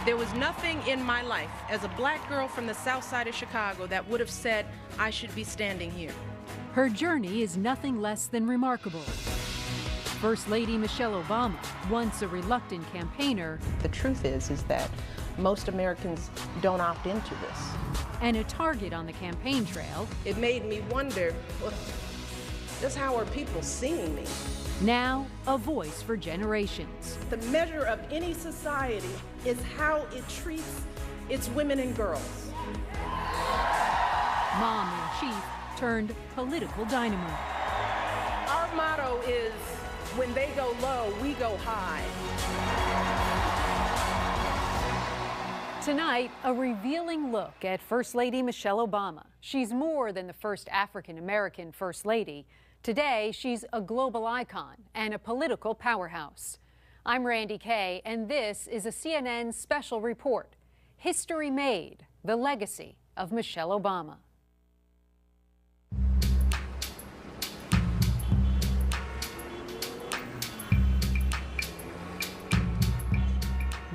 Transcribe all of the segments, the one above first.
There was nothing in my life as a black girl from the south side of Chicago that would have said I should be standing here. Her journey is nothing less than remarkable. First Lady Michelle Obama, once a reluctant campaigner, The truth is that most Americans don't opt into this. and a target on the campaign trail, It made me wonder, well, just how are people seeing me? now a voice for generations. The measure of any society is how it treats its women and girls. Mom in chief turned political dynamo. Our motto is, when they go low, we go high. Tonight, a revealing look at First Lady Michelle Obama. She's more than the first African-American First Lady. Today, she's a global icon and a political powerhouse. I'm Randy Kay, and this is a CNN special report, History Made, the Legacy of Michelle Obama.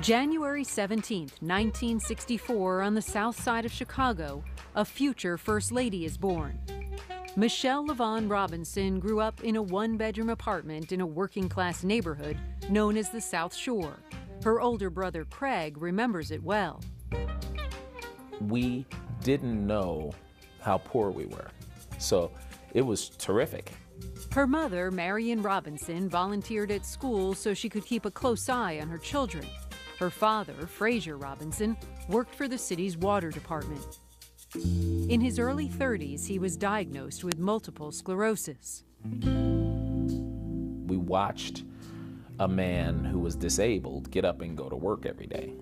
January 17th, 1964, on the south side of Chicago, a future First Lady is born. Michelle LaVaughn Robinson grew up in a one-bedroom apartment in a working-class neighborhood known as the South Shore. Her older brother, Craig, remembers it well. We didn't know how poor we were, so it was terrific. Her mother, Marion Robinson, volunteered at school so she could keep a close eye on her children. Her father, Fraser Robinson, worked for the city's water department. In his early 30s, he was diagnosed with multiple sclerosis. We watched a man who was disabled get up and go to work every day.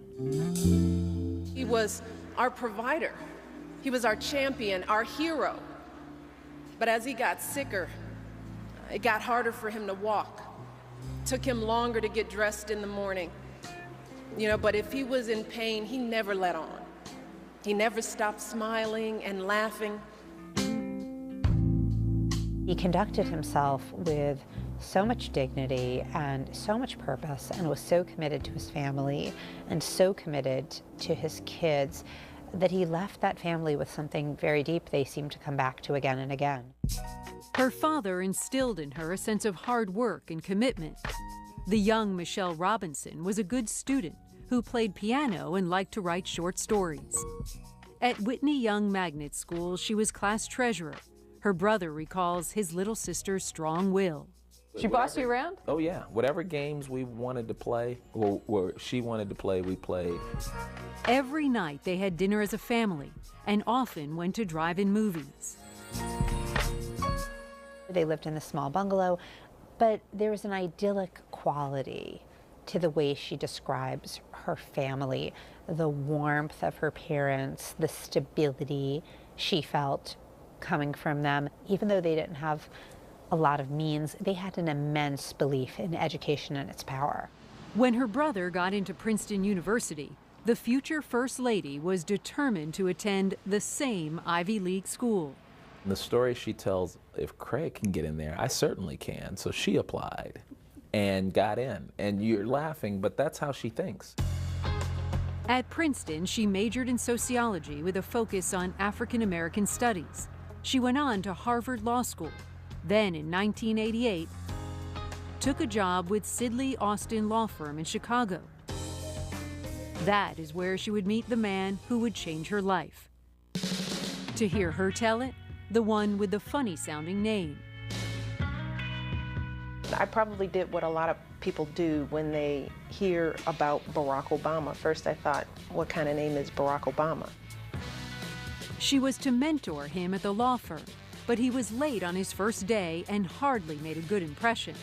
He was our provider. He was our champion, our hero. But as he got sicker, it got harder for him to walk. It took him longer to get dressed in the morning. But if he was in pain, he never let on. He never stopped smiling and laughing. He conducted himself with so much dignity and so much purpose, and was so committed to his family and so committed to his kids that he left that family with something very deep they seem to come back to again and again. Her father instilled in her a sense of hard work and commitment. The young Michelle Robinson was a good student who played piano and liked to write short stories. At Whitney Young Magnet School, she was class treasurer. Her brother recalls his little sister's strong will. She bossed you around? Oh yeah, whatever games we wanted to play, or she wanted to play, we played. Every night they had dinner as a family and often went to drive-in movies. They lived in a small bungalow, but there was an idyllic quality to the way she describes her family, the warmth of her parents, the stability she felt coming from them. Even though they didn't have a lot of means, they had an immense belief in education and its power. When her brother got into Princeton University, the future First Lady was determined to attend the same Ivy League school. The story she tells, if Craig can get in there, I certainly can. So she applied and got in. And you're laughing, but that's how she thinks. At Princeton, she majored in sociology with a focus on African American studies. She went on to Harvard Law School. Then, in 1988, took a job with Sidley Austin Law Firm in Chicago. That is where she would meet the man who would change her life. To hear her tell it, the one with the funny-sounding name. I probably did what a lot of people do when they hear about Barack Obama. First I thought, what kind of name is Barack Obama? She was to mentor him at the law firm, but he was late on his first day and hardly made a good impression.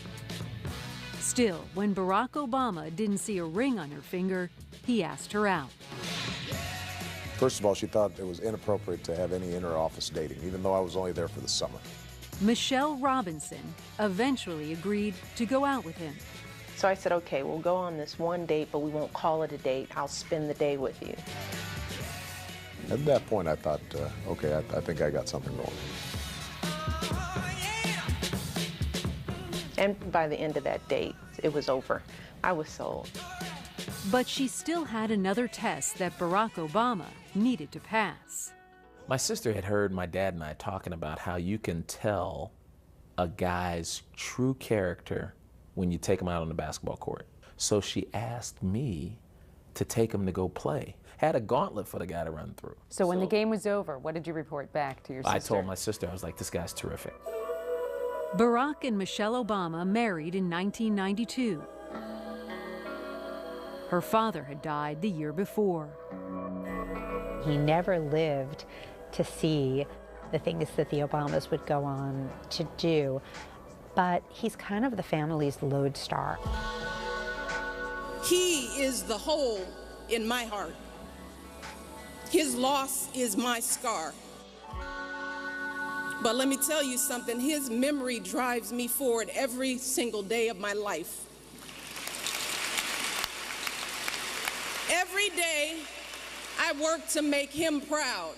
Still, when Barack Obama didn't see a ring on her finger, he asked her out. First of all, she thought it was inappropriate to have any inter-office dating, even though I was only there for the summer. Michelle Robinson eventually agreed to go out with him. So I said, okay, we'll go on this one date, but we won't call it a date. I'll spend the day with you. At that point, I thought, okay, I think I got something going. And by the end of that date, it was over. I was sold. But she still had another test that Barack Obama needed to pass. My sister had heard my dad and I talking about how you can tell a guy's true character when you take him out on the basketball court. So she asked me to take him to go play. Had a gauntlet for the guy to run through. So when the game was over, what did you report back to your sister? I told my sister, I was like, this guy's terrific. Barack and Michelle Obama married in 1992. Her father had died the year before. He never lived to see the things that the Obamas would go on to do, but he's kind of the family's lodestar. He is the hole in my heart. His loss is my scar. But let me tell you something, his memory drives me forward every single day of my life. Every day, I work to make him proud.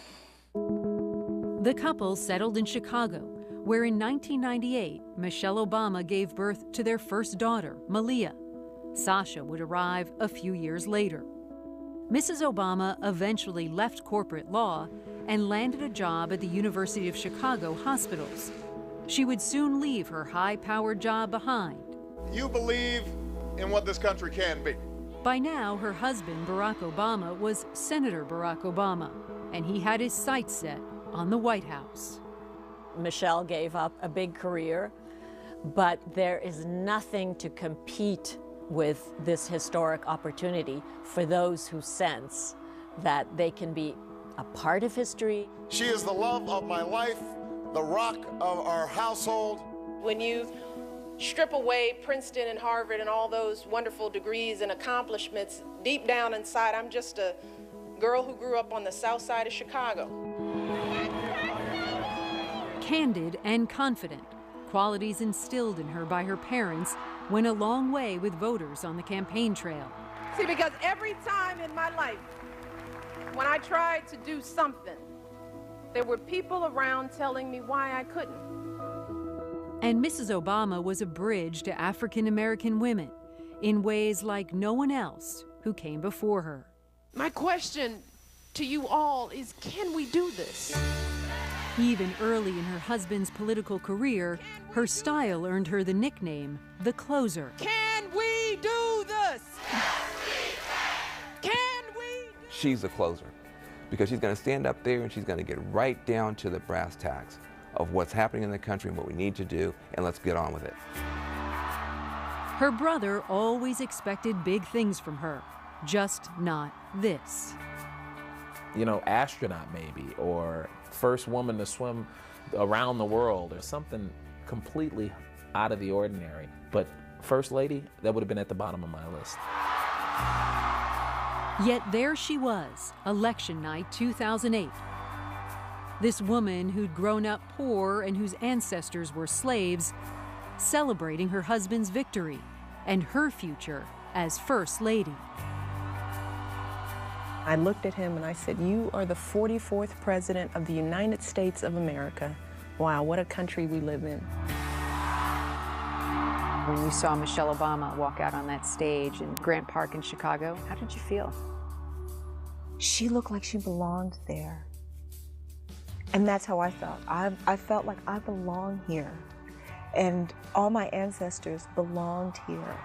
The couple settled in Chicago, where in 1998, Michelle Obama gave birth to their first daughter, Malia. Sasha would arrive a few years later. Mrs. Obama eventually left corporate law and landed a job at the University of Chicago hospitals. She would soon leave her high-powered job behind. You believe in what this country can be. By now, her husband, Barack Obama, was Senator Barack Obama, and he had his sights set on the White House. Michelle gave up a big career, but there is nothing to compete with this historic opportunity for those who sense that they can be a part of history. She is the love of my life, the rock of our household. When you strip away Princeton and Harvard and all those wonderful degrees and accomplishments, deep down inside, I'm just a girl who grew up on the south side of Chicago. Candid and confident, qualities instilled in her by her parents went a long way with voters on the campaign trail. See, because every time in my life, when I tried to do something, there were people around telling me why I couldn't. And Mrs. Obama was a bridge to African American women in ways like no one else who came before her. My question to you all is, can we do this? Even early in her husband's political career, her style earned her the nickname, the closer. Can we do this? Can we? She's a closer because she's going to stand up there and she's going to get right down to the brass tacks of what's happening in the country and what we need to do, and let's get on with it. Her brother always expected big things from her, just not this. You know, astronaut maybe, or first woman to swim around the world, or something completely out of the ordinary. But First Lady, that would have been at the bottom of my list. Yet there she was, election night 2008. This woman who'd grown up poor and whose ancestors were slaves, celebrating her husband's victory and her future as First Lady. I looked at him and I said, "You are the 44th President of the United States of America. Wow, what a country we live in." When you saw Michelle Obama walk out on that stage in Grant Park in Chicago, how did you feel? She looked like she belonged there. And that's how I felt. I felt like I belong here. And all my ancestors belonged here.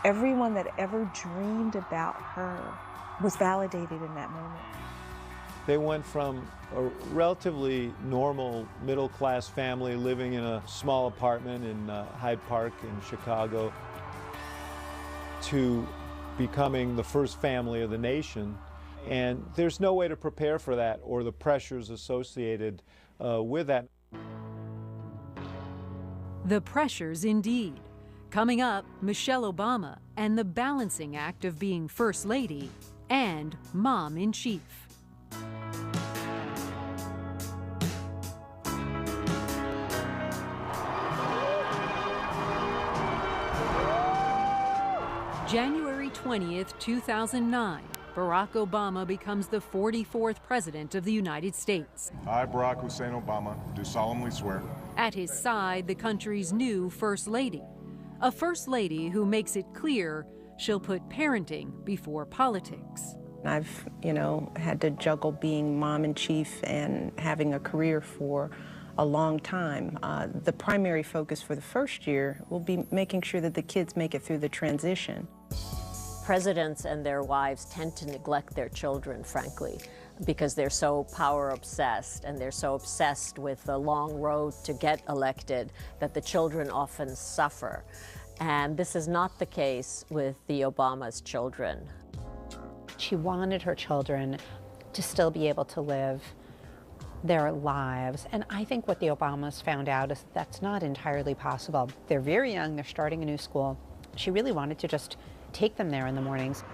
Everyone that ever dreamed about her was validated in that moment. They went from a relatively normal middle-class family living in a small apartment in Hyde Park in Chicago to becoming the first family of the nation. And there's no way to prepare for that or the pressures associated with that. The pressures indeed. Coming up, Michelle Obama and the balancing act of being First Lady and Mom-in-Chief. January 20th, 2009, Barack Obama becomes the 44th President of the United States. I, Barack Hussein Obama, do solemnly swear. At his side, the country's new First Lady. A First Lady who makes it clear she'll put parenting before politics. I've, had to juggle being mom-in-chief and having a career for a long time. The primary focus for the first year will be making sure that the kids make it through the transition. Presidents and their wives tend to neglect their children, frankly, because they're so power obsessed and they're so obsessed with the long road to get elected that the children often suffer. And this is not the case with the Obama's children. She wanted her children to still be able to live their lives. And I think what the Obamas found out is that's not entirely possible. They're very young, they're starting a new school. She really wanted to just take them there in the mornings.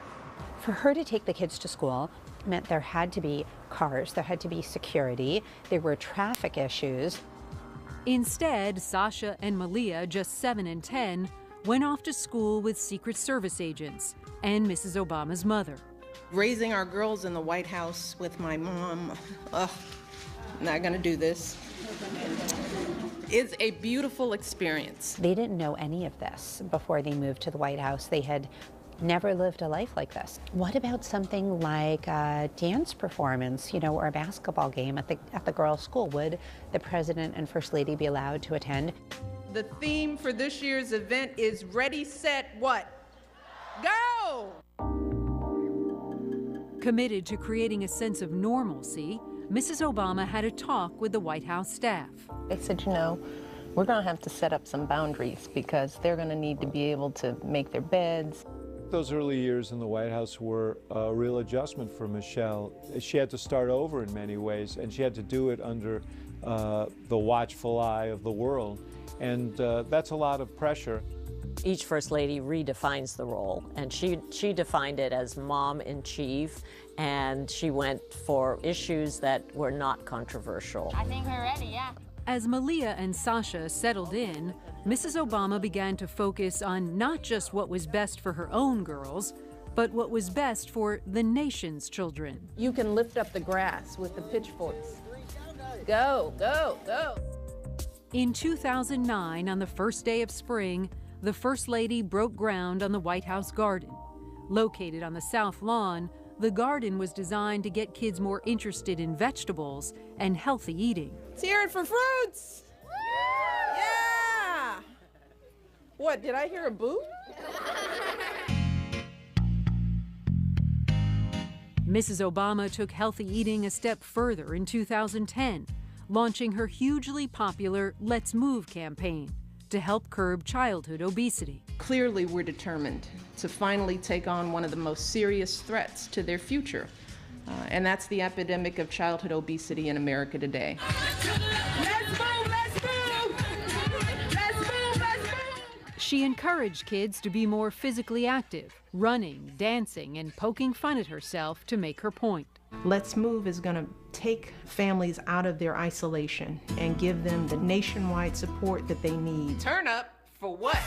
For her to take the kids to school meant there had to be cars, there had to be security, there were traffic issues. Instead, Sasha and Malia, just 7 and 10, went off to school with Secret Service agents and Mrs. Obama's mother. Raising our girls in the White House with my mom, not gonna do this. It's a beautiful experience. They didn't know any of this before they moved to the White House. They had never lived a life like this. What about something like a dance performance, or a basketball game at the girls' school? Would the President and First Lady be allowed to attend? The theme for this year's event is Ready, Set, what? Go! Committed to creating a sense of normalcy, Mrs. Obama had a talk with the White House staff. They said, we're going to have to set up some boundaries because they're going to need to be able to make their beds. Those early years in the White House were a real adjustment for Michelle. She had to start over in many ways, and she had to do it under the watchful eye of the world. And that's a lot of pressure. Each First Lady redefines the role, and she defined it as mom-in-chief, and she went for issues that were not controversial. I think we're ready, yeah. As Malia and Sasha settled in, Mrs. Obama began to focus on not just what was best for her own girls, but what was best for the nation's children. You can lift up the grass with the pitchforks. Go, go, go. In 2009, on the first day of spring, the First Lady broke ground on the White House garden. Located on the South Lawn, the garden was designed to get kids more interested in vegetables and healthy eating. Let's hear it for fruits. Yeah! What, did I hear a boo? Mrs. Obama took healthy eating a step further in 2010, launching her hugely popular Let's Move campaign to help curb childhood obesity. Clearly, we're determined to finally take on one of the most serious threats to their future, and that's the epidemic of childhood obesity in America today. Let's move, let's move! Let's move, let's move! She encouraged kids to be more physically active, running, dancing, and poking fun at herself to make her point. Let's Move is going to take families out of their isolation and give them the nationwide support that they need. Turn up for what?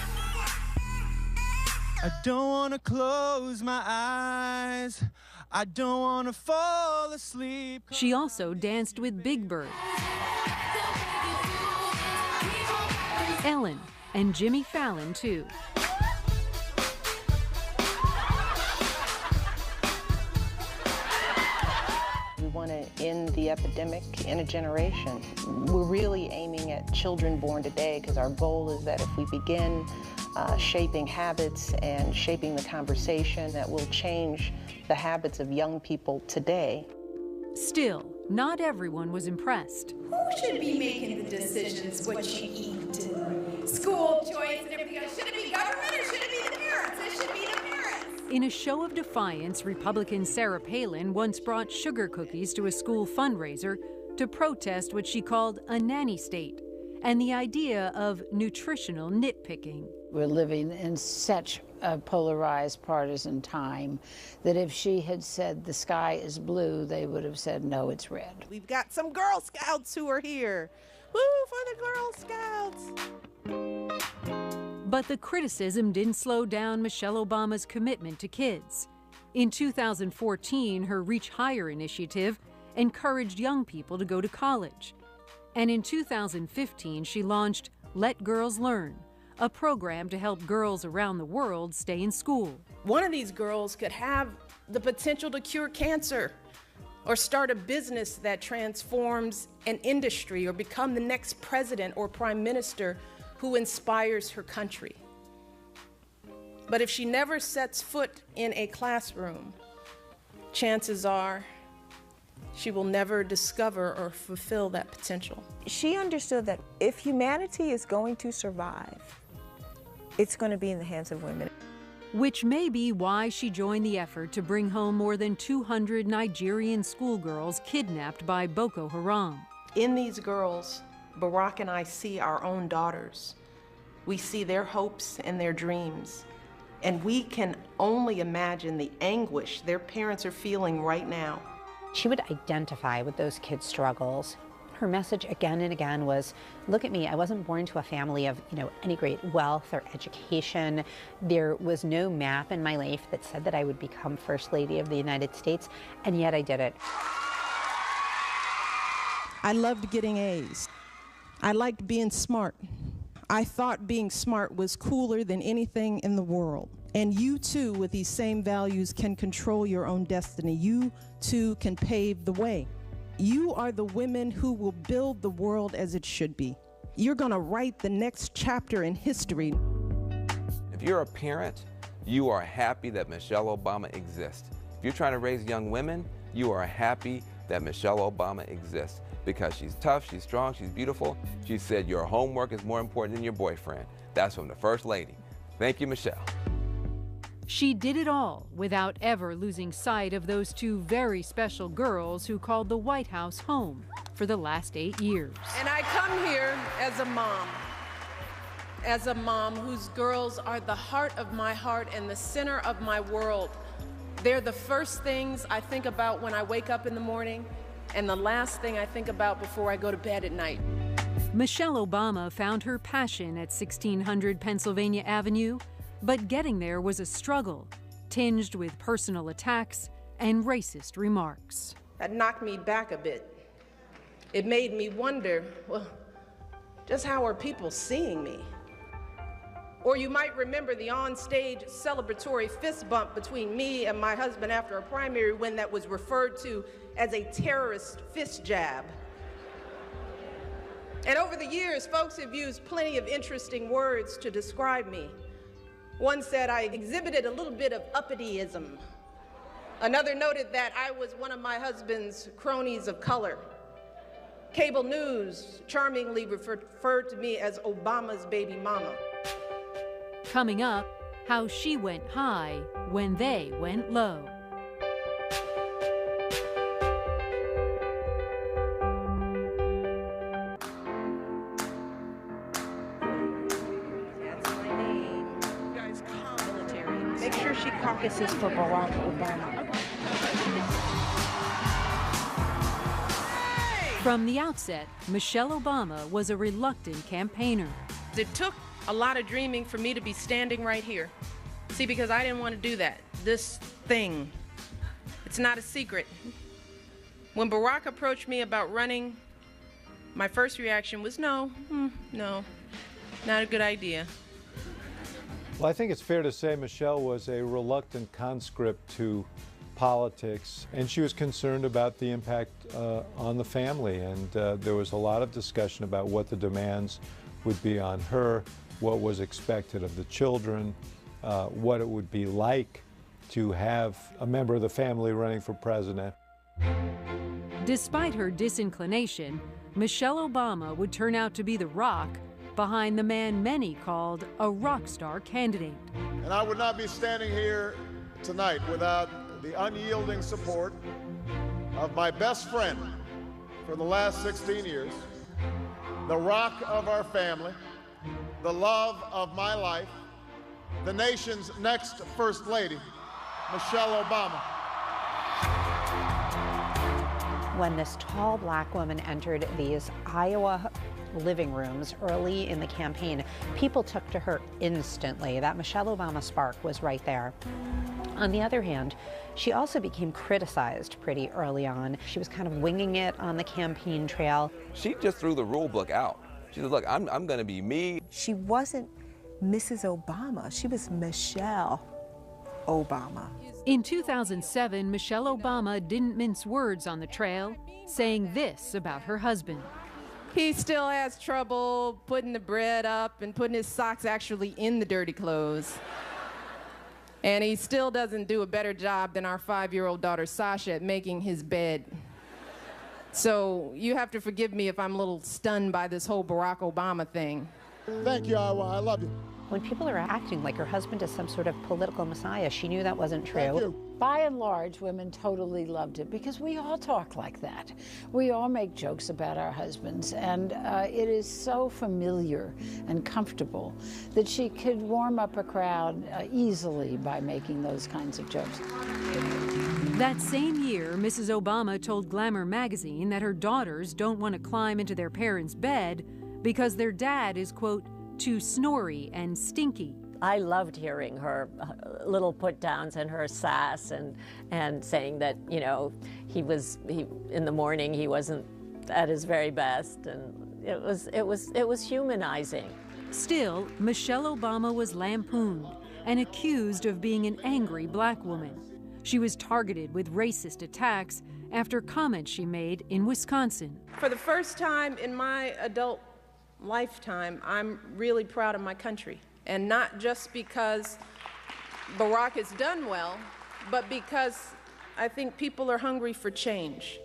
I don't want to close my eyes. I don't want to fall asleep. She also danced with Big Bird, Ellen, and Jimmy Fallon, too. We want to end the epidemic in a generation. We're really aiming at children born today because our goal is that if we begin shaping habits and shaping the conversation, that will change the habits of young people today. Still, not everyone was impressed. Who should be making the decisions what you eat and school choice and everything else? Should it be government or should it be the parents? It should be the parents. In a show of defiance, Republican Sarah Palin once brought sugar cookies to a school fundraiser to protest what she called a nanny state and the idea of nutritional nitpicking. We're living in such a polarized partisan time that if she had said the sky is blue, they would have said, no, it's red. We've got some Girl Scouts who are here. Woo for the Girl Scouts! But the criticism didn't slow down Michelle Obama's commitment to kids. In 2014, her Reach Higher initiative encouraged young people to go to college. And in 2015, she launched Let Girls Learn, a program to help girls around the world stay in school. One of these girls could have the potential to cure cancer, or start a business that transforms an industry, or become the next president or prime minister who inspires her country. But if she never sets foot in a classroom, chances are she will never discover or fulfill that potential. She understood that if humanity is going to survive, it's going to be in the hands of women. Which may be why she joined the effort to bring home more than 200 Nigerian schoolgirls kidnapped by Boko Haram. In these girls, Barack and I see our own daughters. We see their hopes and their dreams. And we can only imagine the anguish their parents are feeling right now. She would identify with those kids' struggles. Her message again and again was, look at me, I wasn't born to a family of, any great wealth or education. There was no map in my life that said that I would become First Lady of the United States, and yet I did it. I loved getting A's. I liked being smart. I thought being smart was cooler than anything in the world. And you too, with these same values, can control your own destiny. You too can pave the way. You are the women who will build the world as it should be. You're gonna write the next chapter in history. If you're a parent, you are happy that Michelle Obama exists. If you're trying to raise young women, you are happy that Michelle Obama exists because she's tough, she's strong, she's beautiful. She said your homework is more important than your boyfriend. That's from the First Lady. Thank you, Michelle. She did it all without ever losing sight of those two very special girls who called the White House home for the last 8 years. And I come here as a mom whose girls are the heart of my heart and the center of my world. They're the first things I think about when I wake up in the morning and the last thing I think about before I go to bed at night. Michelle Obama found her passion at 1600 Pennsylvania Avenue, but getting there was a struggle, tinged with personal attacks and racist remarks. That knocked me back a bit. It made me wonder, well, just how are people seeing me? Or you might remember the on-stage celebratory fist bump between me and my husband after a primary win that was referred to as a terrorist fist jab. And over the years, folks have used plenty of interesting words to describe me. One said I exhibited a little bit of uppity-ism. Another noted that I was one of my husband's cronies of color. Cable news charmingly referred to me as Obama's baby mama. Coming up, how she went high when they went low. Make sure she caucuses for Barack Obama. From the outset, Michelle Obama was a reluctant campaigner. It took a lot of dreaming for me to be standing right here. See, because I didn't want to do that. This thing, it's not a secret. When Barack approached me about running, my first reaction was no, not a good idea. Well, I think it's fair to say Michelle was a reluctant conscript to politics, and she was concerned about the impact on the family, and there was a lot of discussion about what the demands would be on her, what was expected of the children, what it would be like to have a member of the family running for president. Despite her disinclination, Michelle Obama would turn out to be the rock behind the man many called a rock star candidate. And I would not be standing here tonight without the unyielding support of my best friend for the last 16 years, the rock of our family, the love of my life, the nation's next First Lady, Michelle Obama. When this tall black woman entered these Iowa living rooms early in the campaign, people took to her instantly. That Michelle Obama spark was right there. On the other hand, she also became criticized pretty early on. She was kind of winging it on the campaign trail. She just threw the rule book out. She said, look, I'm going to be me. She wasn't Mrs. Obama. She was Michelle. Obama. In 2007, Michelle Obama didn't mince words on the trail, saying this about her husband. He still has trouble putting the bread up and putting his socks actually in the dirty clothes. And he still doesn't do a better job than our 5-year-old daughter Sasha at making his bed. So you have to forgive me if I'm a little stunned by this whole Barack Obama thing. Thank you, Iowa. I love you. When people are acting like her husband is some sort of political messiah, she knew that wasn't true. By and large, women totally loved it because we all talk like that. We all make jokes about our husbands, and it is so familiar and comfortable that she could warm up a crowd easily by making those kinds of jokes. That same year, Mrs. Obama told Glamour magazine that her daughters don't want to climb into their parents' bed because their dad is, quote, too snory and stinky. I loved hearing her little put-downs and her sass and saying that, you know, he in the morning he wasn't at his very best, and it was humanizing. Still, Michelle Obama was lampooned and accused of being an angry black woman. She was targeted with racist attacks after comments she made in Wisconsin. For the first time in my adult lifetime, I'm really proud of my country. And not just because Barack has done well, but because I think people are hungry for change.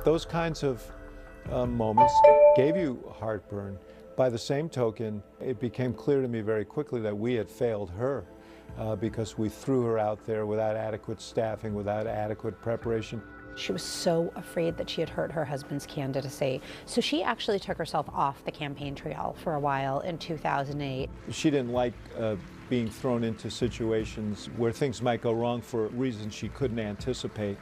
Those kinds of moments gave you heartburn. By the same token, it became clear to me very quickly that we had failed her because we threw her out there without adequate staffing, without adequate preparation. She was so afraid that she had hurt her husband's candidacy. So she actually took herself off the campaign trail for a while in 2008. She didn't like being thrown into situations where things might go wrong for reasons she couldn't anticipate.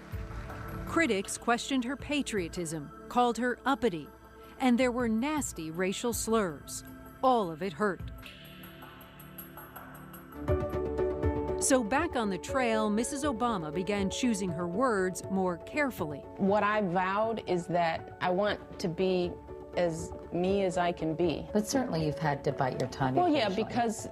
Critics questioned her patriotism, called her uppity, and there were nasty racial slurs. All of it hurt. So back on the trail, Mrs. Obama began choosing her words more carefully. What I vowed is that I want to be as me as I can be. But certainly you've had to bite your tongue. Well, yeah, because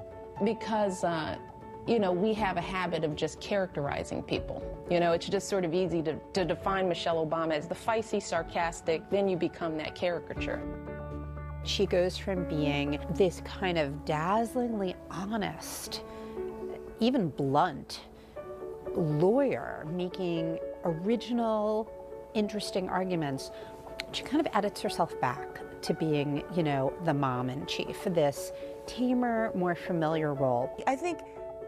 you know, we have a habit of just characterizing people. You know, it's just sort of easy to define Michelle Obama as the feisty, sarcastic, then you become that caricature. She goes from being this kind of dazzlingly honest, even blunt lawyer making original, interesting arguments. She kind of edits herself back to being, you know, the mom in chief, this tamer, more familiar role. I think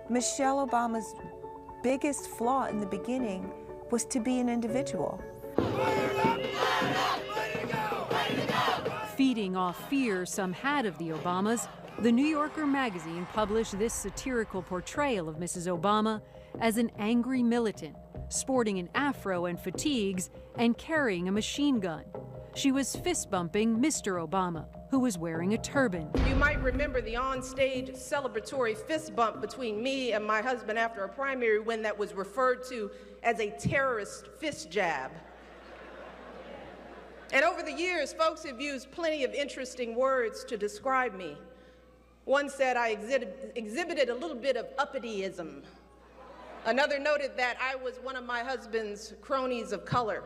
Michelle Obama's biggest flaw in the beginning was to be an individual. Feeding off fear some had of the Obamas, The New Yorker magazine published this satirical portrayal of Mrs. Obama as an angry militant, sporting an afro and fatigues and carrying a machine gun. She was fist-bumping Mr. Obama, who was wearing a turban. You might remember the on-stage celebratory fist bump between me and my husband after a primary win that was referred to as a terrorist fist jab. And over the years, folks have used plenty of interesting words to describe me. One said I exhibited a little bit of uppity-ism. Another noted that I was one of my husband's cronies of color.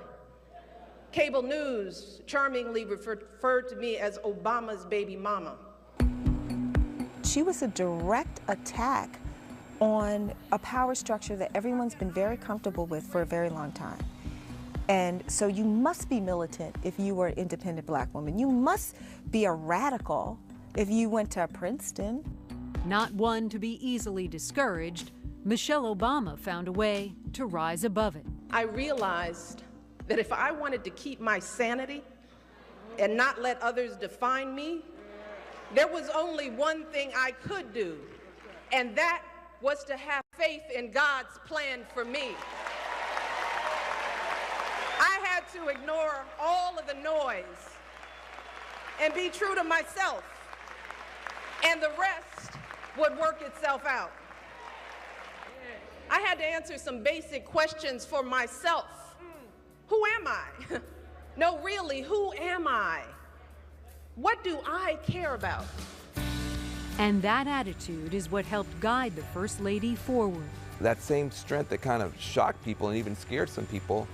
Cable news charmingly referred to me as Obama's baby mama. She was a direct attack on a power structure that everyone's been very comfortable with for a very long time. And so you must be militant if you were an independent black woman. You must be a radical if you went to Princeton. Not one to be easily discouraged, Michelle Obama found a way to rise above it. I realized that if I wanted to keep my sanity and not let others define me, there was only one thing I could do, and that was to have faith in God's plan for me. I had to ignore all of the noise and be true to myself, and the rest would work itself out. I had to answer some basic questions for myself. Who am I? No, really, who am I? What do I care about? And that attitude is what helped guide the First Lady forward. That same strength that kind of shocked people and even scared some people,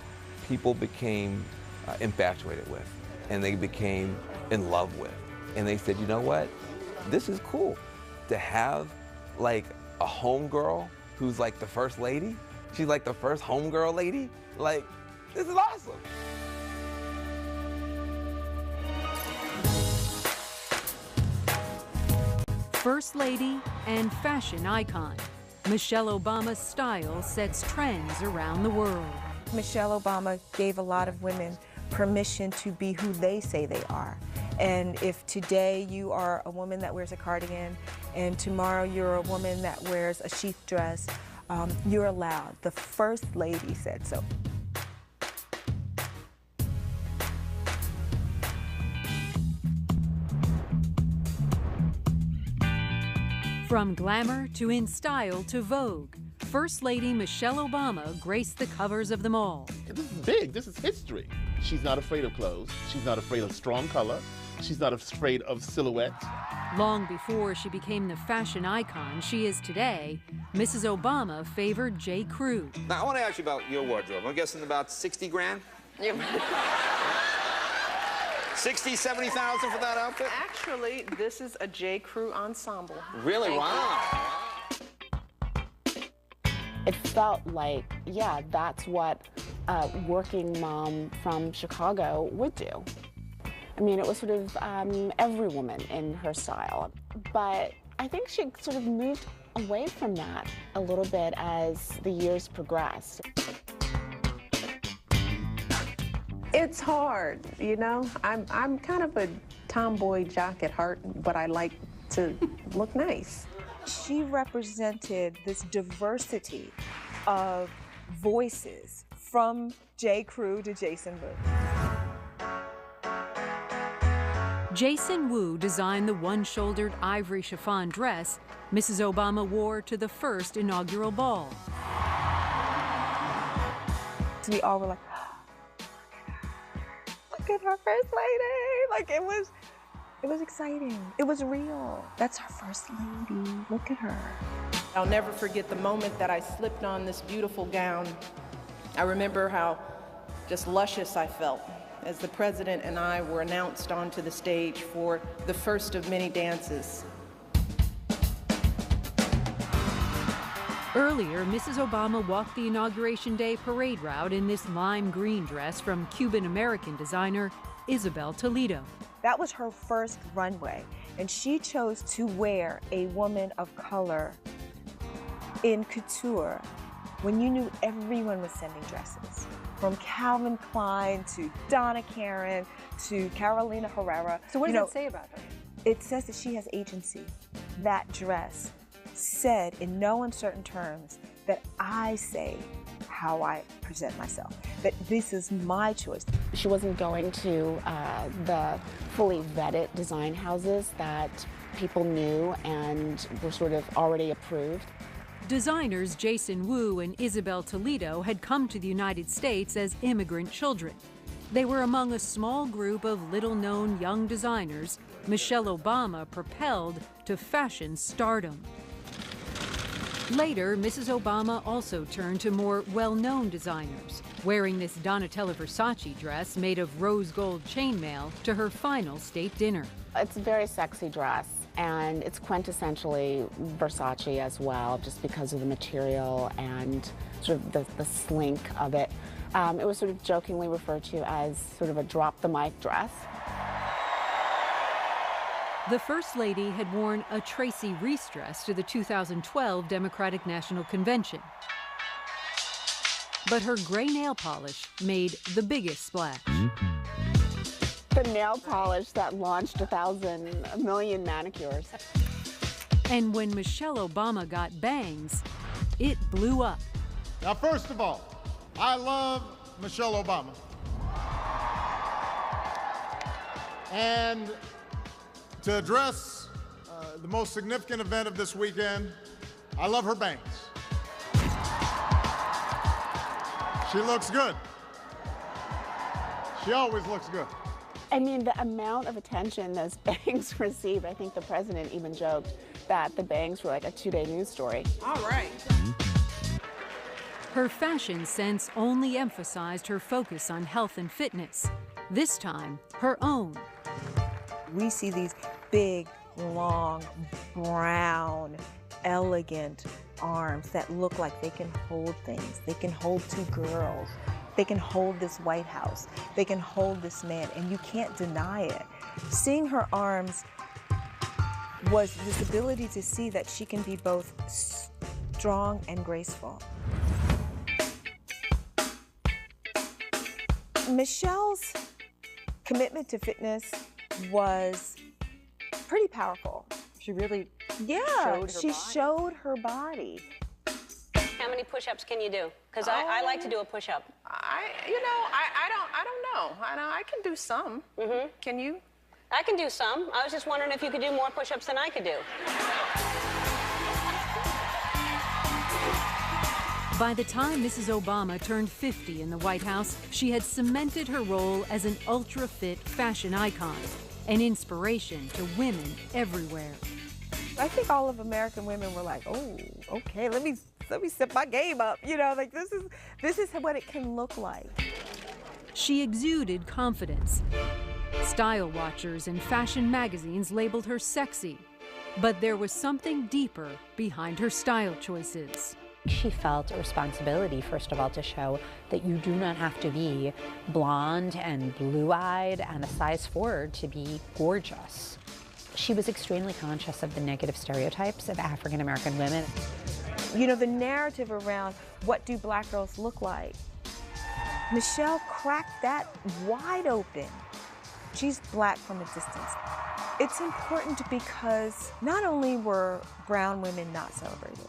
people became infatuated with, and they became in love with. And they said, you know what? This is cool. To have like a homegirl who's like the First Lady, she's like the first homegirl lady, like, this is awesome. First Lady and fashion icon, Michelle Obama's style sets trends around the world. Michelle Obama gave a lot of women permission to be who they say they are. And if today you are a woman that wears a cardigan and tomorrow you're a woman that wears a sheath dress, you're allowed. The First Lady said so. From glamour to in style to Vogue, First Lady Michelle Obama graced the covers of them all. This is big. This is history. She's not afraid of clothes. She's not afraid of strong color. She's not afraid of silhouette. Long before she became the fashion icon she is today, Mrs. Obama favored J. Crew. Now, I want to ask you about your wardrobe. I'm guessing about 60 grand? 60, 70,000 for that outfit? Actually, this is a J. Crew ensemble. Really? Wow. It felt like, yeah, that's what a working mom from Chicago would do. I mean, it was sort of every woman in her style. But I think she sort of moved away from that a little bit as the years progressed. It's hard, you know? I'm kind of a tomboy jock at heart, but I like to look nice. She represented this diversity of voices from J. Crew to Jason Wu. Jason Wu designed the one-shouldered ivory chiffon dress Mrs. Obama wore to the first inaugural ball. So we all were like, look at our First Lady. Like, it was exciting. It was real. That's our First Lady. Look at her. I'll never forget the moment that I slipped on this beautiful gown. I remember how just luscious I felt as the president and I were announced onto the stage for the first of many dances. Earlier, Mrs. Obama walked the Inauguration Day parade route in this lime green dress from Cuban-American designer Isabel Toledo. That was her first runway, and she chose to wear a woman of color in couture when you knew everyone was sending dresses. From Calvin Klein to Donna Karan to Carolina Herrera. So what does that say about her? It says that she has agency. That dress said in no uncertain terms that I say how I present myself, that this is my choice. She wasn't going to the fully vetted design houses that people knew and were sort of already approved. Designers Jason Wu and Isabel Toledo had come to the United States as immigrant children. They were among a small group of little-known young designers Michelle Obama propelled to fashion stardom. Later, Mrs. Obama also turned to more well-known designers, wearing this Donatella Versace dress made of rose gold chainmail to her final state dinner. It's a very sexy dress, and it's quintessentially Versace as well, just because of the material and sort of the slink of it. It was sort of jokingly referred to as sort of a drop-the-mic dress. The First Lady had worn a Tracy Reese dress to the 2012 Democratic National Convention. But her gray nail polish made the biggest splash. The nail polish that launched a million manicures. And when Michelle Obama got bangs, it blew up. Now, first of all, I love Michelle Obama. And to address the most significant event of this weekend, I love her bangs. She looks good. She always looks good. I mean, the amount of attention those bangs received, I think the president even joked that the bangs were like a two-day news story. All right. Her fashion sense only emphasized her focus on health and fitness, this time her own. We see these big, long, brown, elegant arms that look like they can hold things. They can hold two girls. They can hold this White House. They can hold this man, and you can't deny it. Seeing her arms was this ability to see that she can be both strong and graceful. Michelle's commitment to fitness was pretty powerful. She really showed her body. How many push-ups can you do? Because I like to do a push-up. I don't know. I can do some. Can you? I can do some. I was just wondering if you could do more push-ups than I could do. By the time Mrs. Obama turned 50 in the White House, she had cemented her role as an ultra-fit fashion icon, an inspiration to women everywhere. I think all of American women were like, oh, okay, let me step my game up. You know, like this is what it can look like. She exuded confidence. Style watchers and fashion magazines labeled her sexy, but there was something deeper behind her style choices. She felt a responsibility, first of all, to show that you do not have to be blonde and blue-eyed and a size 4 to be gorgeous. She was extremely conscious of the negative stereotypes of African American women. You know, the narrative around what do black girls look like? Michelle cracked that wide open. She's black from a distance. It's important because not only were brown women not celebrated,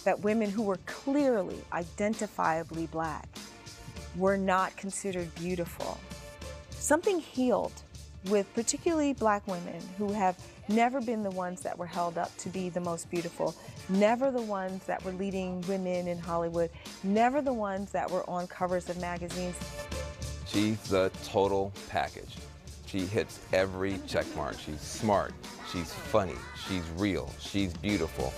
that women who were clearly, identifiably black were not considered beautiful. Something healed with particularly black women who have never been the ones that were held up to be the most beautiful, never the ones that were leading women in Hollywood, never the ones that were on covers of magazines. She's the total package. She hits every check mark. She's smart, she's funny, she's real, she's beautiful.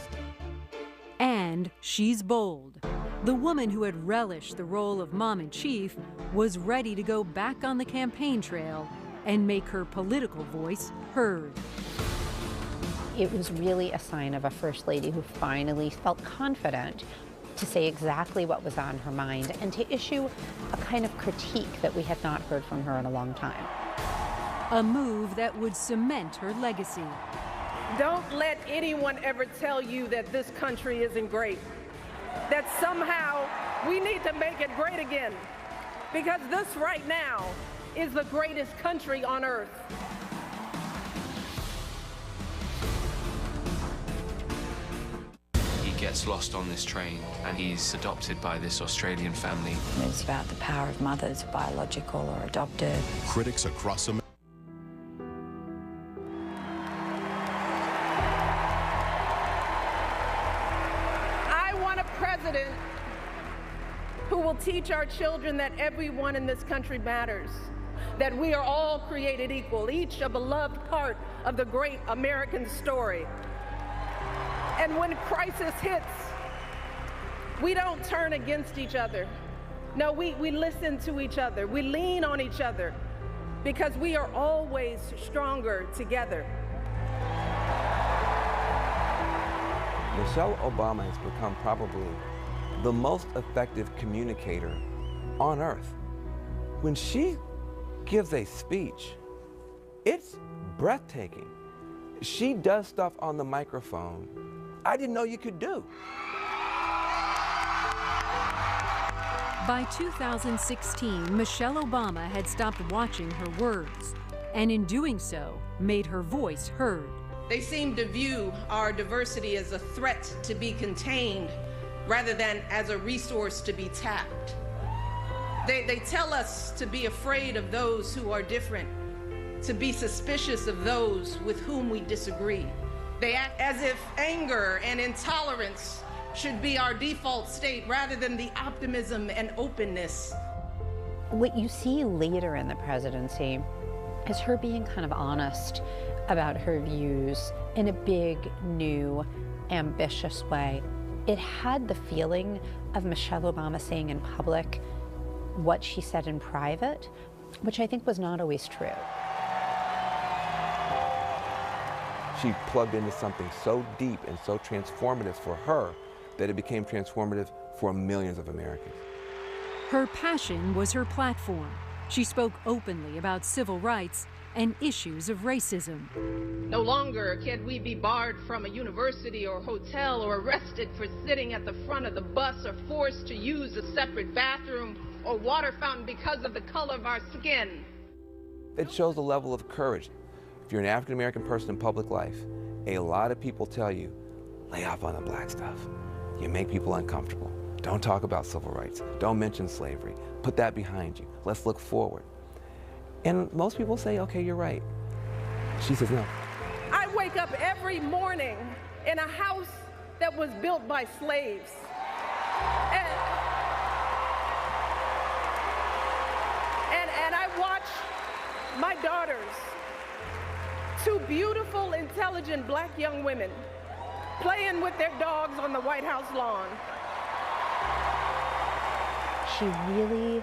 And she's bold. The woman who had relished the role of mom-in-chief was ready to go back on the campaign trail and make her political voice heard. It was really a sign of a First Lady who finally felt confident to say exactly what was on her mind and to issue a kind of critique that we had not heard from her in a long time. A move that would cement her legacy. Don't let anyone ever tell you that this country isn't great, that somehow we need to make it great again, because this right now is the greatest country on earth. He gets lost on this train and he's adopted by this Australian family. It's about the power of mothers, biological or adopted. Critics across America. Who will teach our children that everyone in this country matters, that we are all created equal, each a beloved part of the great American story. And when crisis hits, we don't turn against each other. No, we listen to each other. We lean on each other because we are always stronger together. Michelle Obama has become probably the most effective communicator on earth. When she gives a speech, it's breathtaking. She does stuff on the microphone I didn't know you could do. By 2016, Michelle Obama had stopped watching her words, and in doing so, made her voice heard. They seem to view our diversity as a threat to be contained rather than as a resource to be tapped. They tell us to be afraid of those who are different, to be suspicious of those with whom we disagree. They act as if anger and intolerance should be our default state rather than the optimism and openness. What you see later in the presidency is her being kind of honest about her views in a big, new, ambitious way. It had the feeling of Michelle Obama saying in public what she said in private, which I think was not always true. She plugged into something so deep and so transformative for her that it became transformative for millions of Americans. Her passion was her platform. She spoke openly about civil rights and issues of racism. No longer can we be barred from a university or hotel or arrested for sitting at the front of the bus or forced to use a separate bathroom or water fountain because of the color of our skin. It shows a level of courage. If you're an African-American person in public life, a lot of people tell you, lay off on the black stuff. You make people uncomfortable. Don't talk about civil rights. Don't mention slavery. Put that behind you. Let's look forward. And most people say, okay, you're right. She says no. I wake up every morning in a house that was built by slaves. And I watch my daughters, two beautiful, intelligent black young women, playing with their dogs on the White House lawn. She really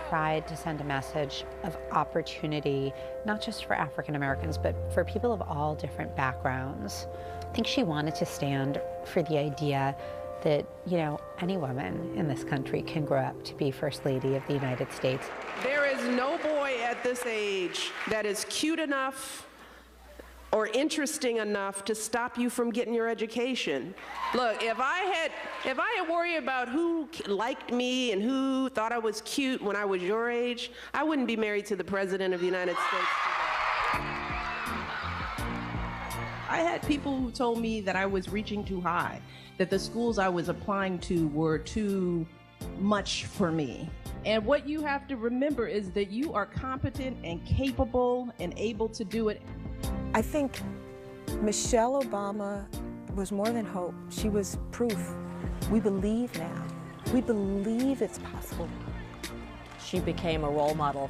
tried to send a message of opportunity, not just for African Americans, but for people of all different backgrounds. I think she wanted to stand for the idea that, you know, any woman in this country can grow up to be First Lady of the United States. There is no boy at this age that is cute enough or interesting enough to stop you from getting your education. Look, if I had worried about who liked me and who thought I was cute when I was your age, I wouldn't be married to the President of the United States today. I had people who told me that I was reaching too high, that the schools I was applying to were too much for me. And what you have to remember is that you are competent and capable and able to do it. I think Michelle Obama was more than hope. She was proof. We believe now. We believe it's possible. She became a role model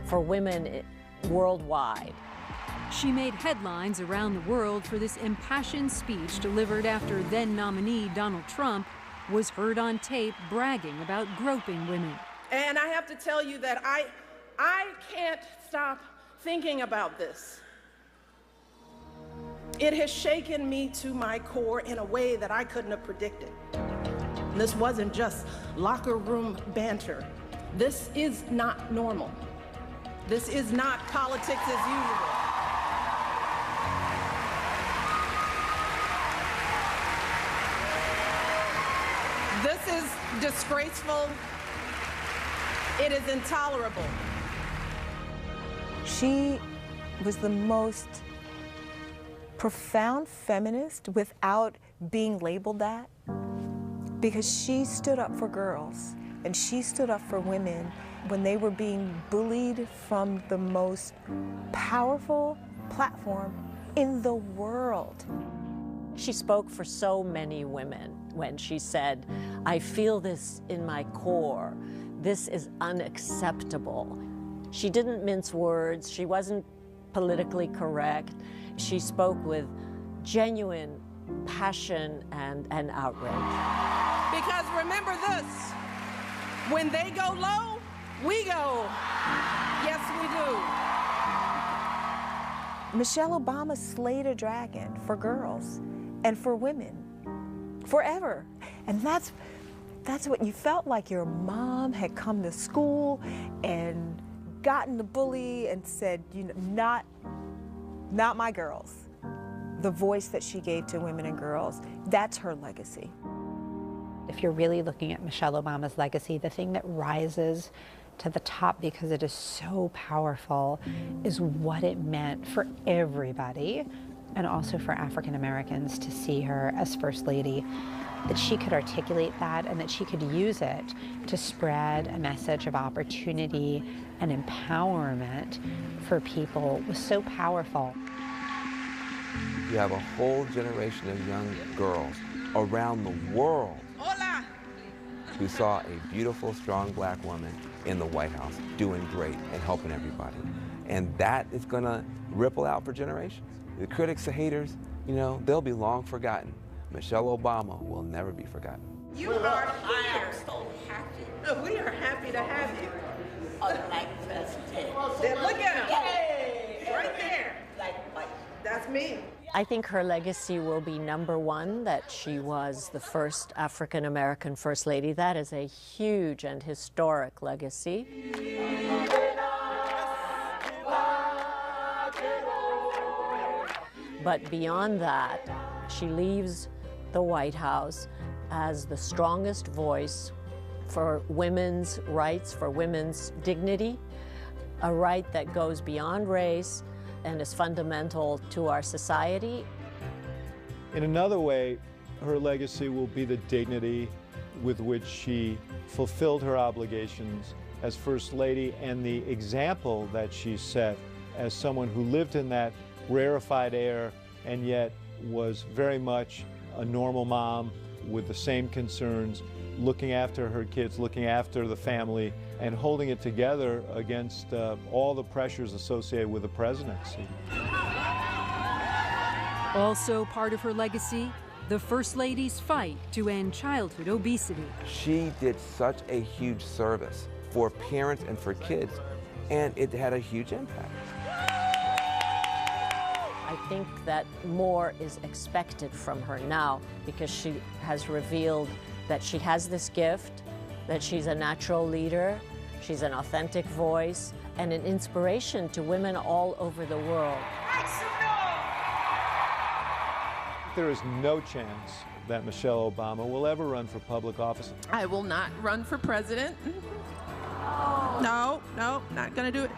for women worldwide. She made headlines around the world for this impassioned speech delivered after then-nominee Donald Trump was heard on tape bragging about groping women. And I have to tell you that I can't stop thinking about this. It has shaken me to my core in a way that I couldn't have predicted. This wasn't just locker room banter. This is not normal. This is not politics as usual. This is disgraceful. It is intolerable. She was the most profound feminist without being labeled that, because she stood up for girls and she stood up for women when they were being bullied from the most powerful platform in the world. She spoke for so many women when she said, I feel this in my core. This is unacceptable. She didn't mince words. She wasn't politically correct. She spoke with genuine passion and outrage. Because remember this, when they go low, we go. Yes, we do. Michelle Obama slayed a dragon for girls and for women forever. And that's what you felt like. Your mom had come to school and gotten the bully and said, you know, not my girls. The voice that she gave to women and girls, that's her legacy. If you're really looking at Michelle Obama's legacy, the thing that rises to the top because it is so powerful is what it meant for everybody, and also for African Americans, to see her as First Lady, that she could articulate that and that she could use it to spread a message of opportunity and empowerment for people was so powerful. You have a whole generation of young girls around the world who saw a beautiful, strong black woman in the White House doing great and helping everybody. And that is going to ripple out for generations. The critics, the haters, you know, they'll be long forgotten. Michelle Obama will never be forgotten. You are here. So happy. We are happy to have you. Then look at him. Yay! Right there. That's me. I think her legacy will be #1, that she was the first African-American First Lady. That is a huge and historic legacy. But beyond that, she leaves the White House as the strongest voice for women's rights, for women's dignity, a right that goes beyond race and is fundamental to our society. In another way, her legacy will be the dignity with which she fulfilled her obligations as First Lady and the example that she set as someone who lived in that rarefied air and yet was very much a normal mom with the same concerns, looking after her kids, looking after the family, and holding it together against all the pressures associated with the presidency. Also part of her legacy, the First Lady's fight to end childhood obesity. She did such a huge service for parents and for kids, and it had a huge impact. I think that more is expected from her now because she has revealed that she has this gift, that she's a natural leader, she's an authentic voice, and an inspiration to women all over the world. There is no chance that Michelle Obama will ever run for public office. I will not run for president. No, not gonna do it.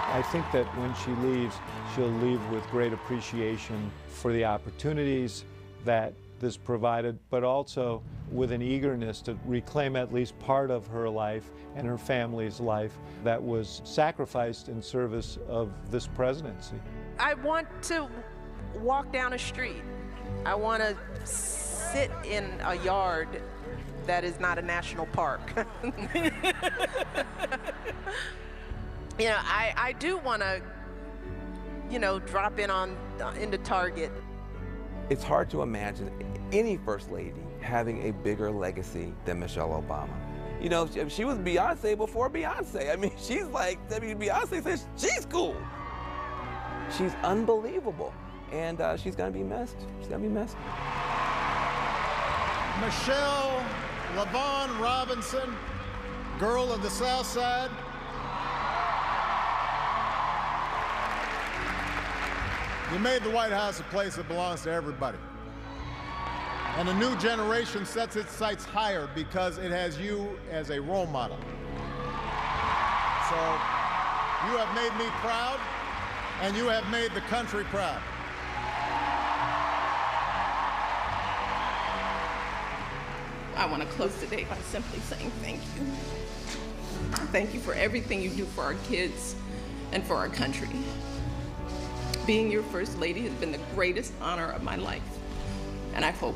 I think that when she leaves, she'll leave with great appreciation for the opportunities that this provided, but also with an eagerness to reclaim at least part of her life and her family's life that was sacrificed in service of this presidency. I want to walk down a street. I want to sit in a yard that is not a national park. You know, I do want to, you know, drop in into Target. It's hard to imagine any First Lady having a bigger legacy than Michelle Obama. You know, she was Beyonce before Beyonce. I mean, she's like, Beyonce says she's cool. She's unbelievable, and she's gonna be missed. She's gonna be missed. Michelle LaVaughn Robinson, girl of the South Side. You made the White House a place that belongs to everybody. And a new generation sets its sights higher because it has you as a role model. So you have made me proud, and you have made the country proud. I want to close today by simply saying thank you. Thank you for everything you do for our kids and for our country. Being your First Lady has been the greatest honor of my life, and I hope